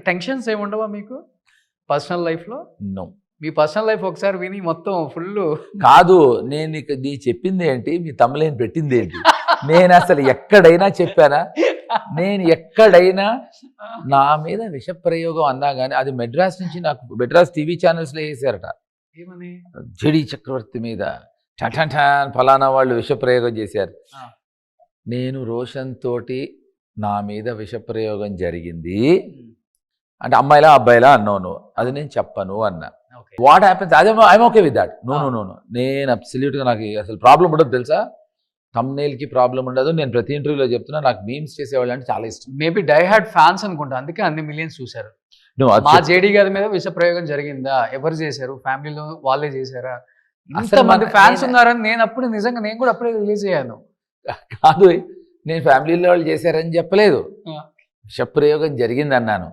Tensions ఏముండవా మీకు personal లైఫ్లో? No. మీ personal life ఒకసారి విని మొత్తం ఫుల్ కాదు, నేను నీ చెప్పింది ఏంటి, మీ తమ్ములేని పెట్టింది ఏంటి? నేను అసలు ఎక్కడైనా చెప్పానా? నేను ఎక్కడైనా నా మీద విషప్రయోగం అన్నా కానీ అది మెడ్రాస్ నుంచి, నాకు మెడ్రాస్ టీవీ ఛానల్స్లో వేసారట. ఏమని? జడి చక్రవర్తి మీద టన్ ఫలానా వాళ్ళు విషప్రయోగం చేశారు. నేను రోషన్ తోటి నా మీద విషప్రయోగం జరిగింది అంటే అమ్మాయిలా అబ్బాయిలా అన్నాను, అది నేను చెప్పను అన్నా. వాట్ హ్యాపెన్స్, అదే I'm okay with that. No no no no నేను అబ్సల్యూట్గా, నాకు అసలు ప్రాబ్లం ఉండదు తెలుసా, థంబ్నెయిల్కి ప్రాబ్లం ఉండదు. నేను ప్రతి ఇంటర్వ్యూలో చెప్తున్నా, నాకు మీమ్స్ చేసేవాళ్ళు అంటే చాలా ఇష్టం. మేబీ డై హార్డ్ ఫ్యాన్స్ అనుకుంటా, అందుకే అన్ని మిలియన్స్ చూశారు. మా జేడీ గారి మీద విష ప్రయోగం జరిగిందా, ఎవరు చేశారు, ఫ్యామిలీలో వాళ్ళే చేశారా, ఇంతమంది ఫ్యాన్స్ ఉన్నారని నేను అప్పుడు నిజంగా నేను కూడా అప్పుడే రిలీజ్ అయ్యాను. కాదు, నేను ఫ్యామిలీలో వాళ్ళు చేశారని చెప్పలేదు, విషప్రయోగం జరిగింది అన్నాను.